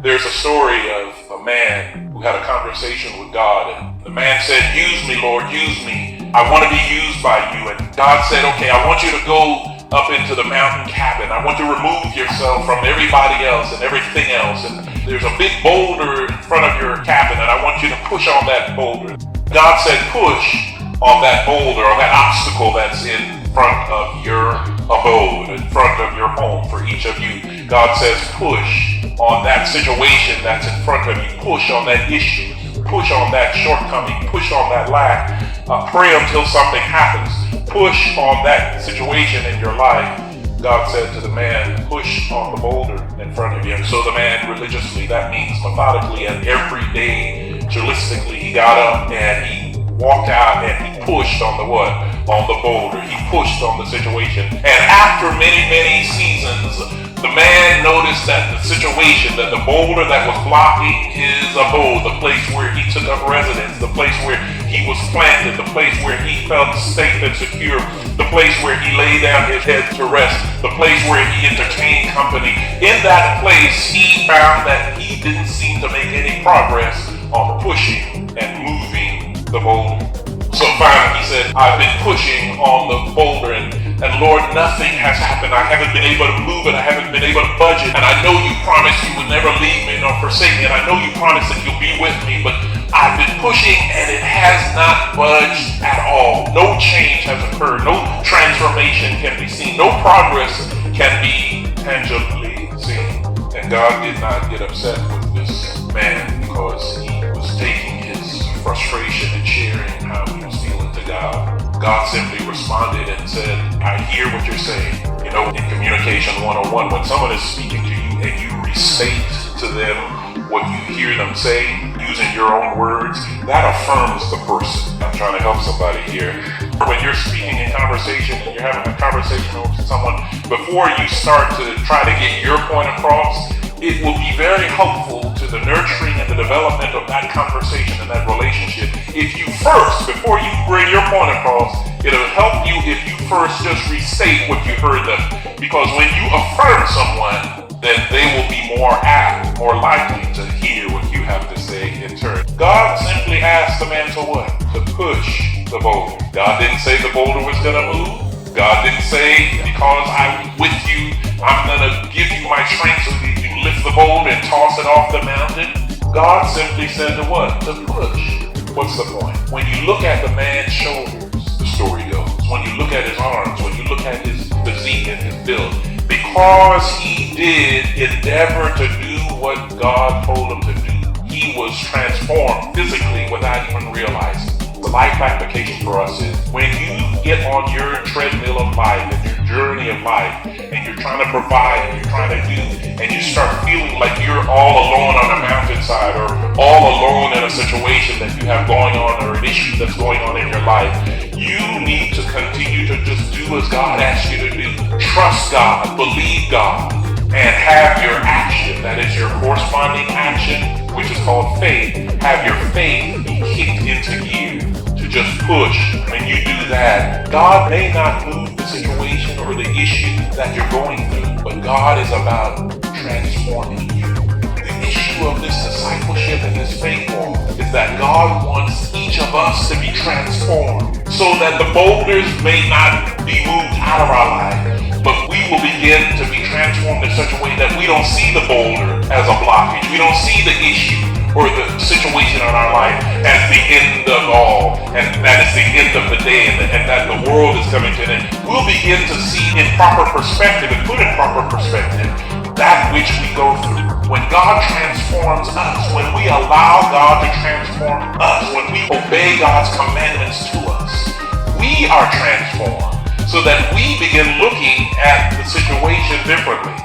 There's a story of a man who had a conversation with God, and the man said, "Use me, Lord, use me. I want to be used by you." And God said, "Okay, I want you to go up into the mountain cabin. I want you to remove yourself from everybody else and everything else. And there's a big boulder in front of your cabin, and I want you to push on that boulder." God said, "Push on that boulder, or that obstacle that's in front of your abode, in front of your home for each of you." God says, "Push on that situation that's in front of you. Push on that issue. Push on that shortcoming. Push on that lack. Pray until something happens. Push on that situation in your life." God said to the man, "Push on the boulder in front of you." And so the man religiously, that means methodically and every day, realistically, he got up and he walked out and he pushed on the what? On the boulder. He pushed on the situation. And after many, many seasons, the man noticed that the situation, that the boulder that was blocking his abode, the place where he took up residence, the place where he was planted, the place where he felt safe and secure, the place where he laid down his head to rest, the place where he entertained company, in that place he found that he didn't seem to make any progress on pushing and moving the boulder. So finally he said, "I've been pushing on the boulder and Lord, nothing has happened. I haven't been able to move it. I haven't been able to budge it. And I know you promised you would never leave me nor forsake me. And I know you promised that you'll be with me. But I've been pushing and it has not budged at all. No change has occurred. No transformation can be seen. No progress can be tangibly seen." And God did not get upset with this man because he was taking his frustration and sharing how he was feeling to God. God simply responded and said, "I hear what you're saying." You know, in Communication 101, when someone is speaking to you and you restate to them what you hear them say using your own words, that affirms the person. I'm trying to help somebody here. When you're speaking in conversation and you're having a conversation with someone, before you start to try to get your point across, it will be very helpful to the nurturing and the development of that conversation and that relationship if you first, before you bring your point across, it'll help you if you first just restate what you heard them. Because when you affirm someone, then they will be more apt, more likely to hear what you have to say in turn. God simply asked the man to what? To push the boulder. God didn't say the boulder was going to move. God didn't say, because I'm with you, I'm going to give you my strength so that you can lift the boulder and toss it off the mountain. God simply said to what? To push. What's the point? When you look at the man's shoulders, the story goes, when you look at his arms, when you look at his physique and his build, because he did endeavor to do what God told him to do, he was transformed physically without even realizing. The life application for us is when you get on your treadmill of life and your journey of life and you're trying to provide and you're trying to do and you start feeling like you're all alone on a mountainside or all alone in a situation that you have going on or an issue that's going on in your life, you need to continue to just do as God asks you to do. Trust God, believe God, and have your action, that is your corresponding action, which is called faith, have your faith be kicked into gear to just push. When you do that, God may not move the situation or the issue that you're going through, but God is about transforming you. The issue of this discipleship and this faith walk is that God wants each of us to be transformed so that the boulders may not be moved out of our life, but we will begin to be transformed in such a way that we don't see the boulder as a blockage. We don't see the issue or the situation in our life as the end of all, and that is the end of the day, and that the world is coming to an end. We'll begin to see in proper perspective and put in proper perspective that which we go through. When God transforms us, when we allow God to transform us, when we obey God's commandments to us, we are transformed so that we begin looking at the situation differently.